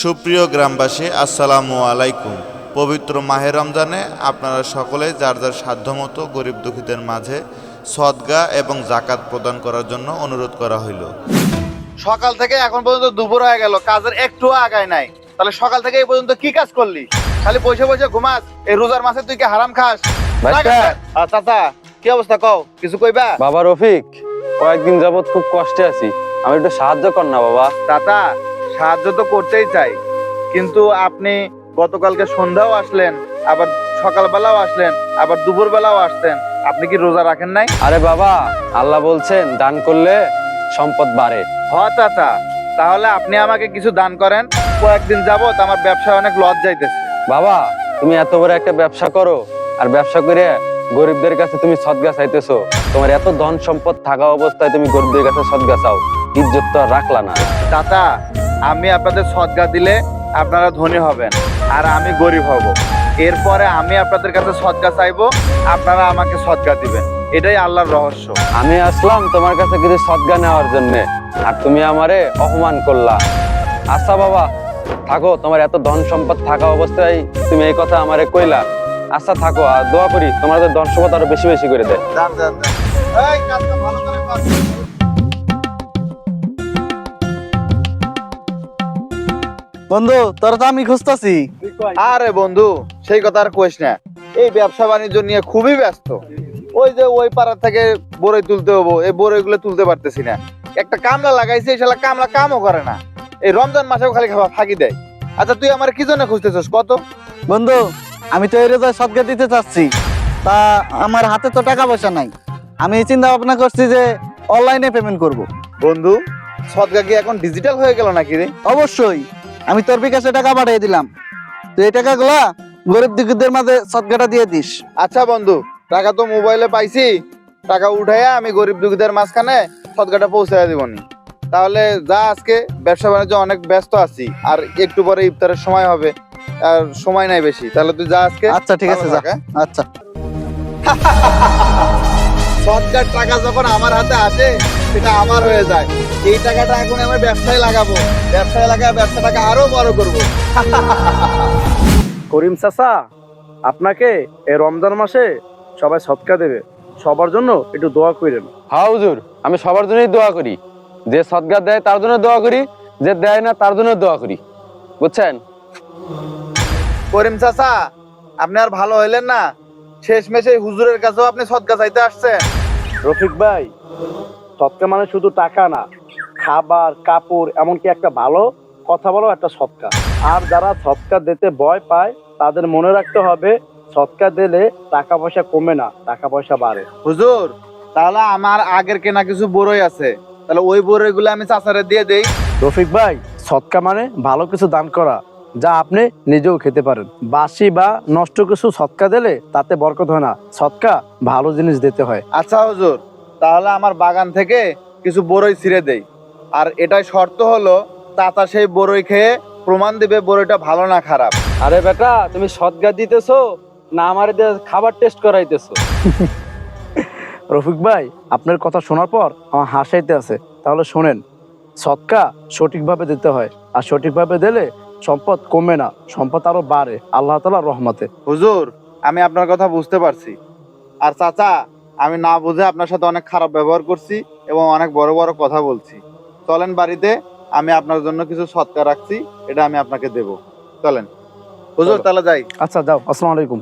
সুপ্রিয় গ্রামবাসী, আসসালামু আলাইকুম। পবিত্র মাহে রমজানে আপনারা সকলে যার যার সাধ্যমতো গরিব দুঃখীদের মাঝে সদকা এবং জাকাত প্রদান করার জন্য অনুরোধ করা হইল। সকাল থেকে এখন পর্যন্ত দুপুর হয়ে গেল, কাজের একটুও আগায় নাই। তাহলে সকাল থেকে এই পর্যন্ত কি কাজ করলি? খালি বসে বসে ঘুমাস? এই রোজার মাসে তুই কি হারাম খাস? চাচা, কি অবস্থা কও, কিছু কইবা? বাবা রফিক, কয়েকদিন যাবত খুব কষ্টে আছি, আমি একটু সাহায্য কর না বাবা। চাচা, সাহায্য তো করতেই চাই, কিন্তু আপনি গতকালকে সন্ধ্যাও আসলেন, আবার সকালবেলাও আসলেন, আবার দুপুর বেলাও আসতেন। আপনি কি রোজা রাখেন নাই? আরে বাবা, আল্লাহ বলছেন দান করলে সম্পদ বাড়ে। হ চাচা, তাহলে আপনি আমাকে কিছু দান করেন। কয়েকদিন যাবত আমার ব্যবসায় অনেক লস যাইতেছে। বাবা, তুমি এত বড় একটা ব্যবসা করো, আর ব্যবসা করে গরিবদের কাছে তুমি সদগা চাইতেছো। তোমার এত ধন সম্পদ থাকা অবস্থায় তুমি গরিবদের কাছে সদগা চাও, ইজ্জত তো আর রাখলা না। চাচা, আমি আপনাদের সদকা দিলে আপনারা ধনী হবেন আর আমি গরিব হব। এরপরে আমি আপনাদের কাছে সদকা চাইবো, আপনারা আমাকে সদকা দিবেন। এটাই আল্লাহর রহস্য। আমি আসলাম তোমার কাছে কিছু সদগা নেওয়ার জন্য, আর তুমি আমারে অপমান করলা। আচ্ছা বাবা, থাকো, তোমার এত ধন সম্পদ থাকা অবস্থায় তুমি এই কথা আমারে কইলা। আচ্ছা থাকো, আর দোয়া করি তোমাদের ধন সম্পদ আরো বেশি বেশি করে দেয়। যান যান যান। এই কাজটা ভালো করে কর। বন্ধু, তোরা তো আমি খুঁজতাছি। আরে বন্ধু, সেই কথা আর কইস না। এই ব্যবসা বাণিজ্য নিয়ে খুবই ব্যস্ত। ওই যে ওই পাড়া থেকে বড়ই তুলতে হবো, এই বড়ইগুলো তুলতে পারতেছি না। একটা কামলা লাগাইছে, এই শালা কামলা কামও করে না। এই রমজান মাসেও খালি খাবার ফাঁকি দেয়। আচ্ছা, তুই আমার কি জন্য খুঁজতেছিস কত? বন্ধু, আমি তো এই রোজায় সদকা দিতে চাচ্ছি, তা আমার হাতে তো টাকা পয়সা নাই। আমি চিন্তা ভাবনা করছি যে অনলাইনে পেমেন্ট করব। বন্ধু, সদকা কি এখন ডিজিটাল হয়ে গেল নাকি রে? অবশ্যই, আমি তোর বিকাশে টাকা পাঠিয়ে দিলাম, তুই এই টাকাগুলা গরিব দুঃখীদের মাঝে সদকাটা দিয়ে দিস। আচ্ছা বন্ধু, টাকা তো মোবাইলে পাইছি, টাকা উঠাইয়া আমি গরিব দুঃখীদের মাঝখানে সদকাটা পৌঁছায় দিবনি। তাহলে যা, আজকে ব্যবসা বাণিজ্য অনেক ব্যস্ত আছি, আর একটু পরে ইফতারের সময় হবে, আর সময় নাই বেশি। তাহলে তুই যা আজকে। আচ্ছা ঠিক আছে, ভালো যা। থাক, হ্যাঁ? আচ্ছা। সদকার টাকা যখন আমার হাতে আসে, সেটা আমার হয়ে যায়। এই টাকাটা এখন আমি ব্যবসায় লাগাবো, ব্যবসায় লাগায় ব্যবসাটাকে আরো বড় করবো। করিম চাচা, আপনাকে এই রমজান মাসে সবাই সদকা দেবে, সবার জন্য একটু দোয়া করেন। হ্যাঁ হুজুর, আমি সবার জন্যই দোয়া করি। যে সদগা দেয় তার জন্য দোয়া করি, যে দেয় না তার জন্য দোয়া করি, বুঝছেন? করিম চাচা, আপনি আর ভালো হইলেন না। শেষ মেশে হুজুরের কাছেও আপনি সদকা চাইতে আসছেন। রফিক ভাই, সদকা মানে শুধু টাকা না, খাবার, কাপড়, এমনকি একটা ভালো কথা বলো একটা সদকা। আর যারা সদকা দিতে ভয় পায়, তাদের মনে রাখতে হবে সদকা দিলে টাকা পয়সা কমে না, টাকা পয়সা বাড়ে। হুজুর, তাহলে আমার আগের কেনা কিছু বড়ই আছে, তাহলে ওই বড়ইগুলো আমি চাচারে দিয়ে দেই। রফিক ভাই, সদকা মানে ভালো কিছু দান করা, যা আপনি নিজেও খেতে পারেন। বাসি বা নষ্ট কিছু সদকা দিলে তাতে বরকত হয় না, সদকা ভালো জিনিস দিতে হয়। আচ্ছা হুজুর, তাহলে আমার বাগান থেকে কিছু বড়ই ছিঁড়ে দেই, আর এটাই শর্ত হলো চাচা সেই বড়ই খেয়ে প্রমাণ দিবে বড়ইটা ভালো না খারাপ। আরে বেটা, তুমি সদগা দিতেছো না আমার খাবার টেস্ট করাইতেছো? রফিক ভাই, আপনার কথা শোনার পর আমার হাসাইতে আছে। তাহলে শোনেন, সদকা সঠিকভাবে দিতে হয়, আর সঠিকভাবে দিলে সম্পদ কমে না, সম্পদ আরো বাড়ে আল্লাহ তাআলার রহমতে। হুজুর, আমি আপনার কথা বুঝতে পারছি। আর চাচা, আমি না বুঝে আপনার সাথে অনেক খারাপ ব্যবহার করছি এবং অনেক বড় বড় কথা বলছি। চলেন বাড়িতে, আমি আপনার জন্য কিছু সৎকা রাখছি, এটা আমি আপনাকে দেব। চলেন হুজুর, তাহলে যাই। আচ্ছা যাও, আসসালামু আলাইকুম।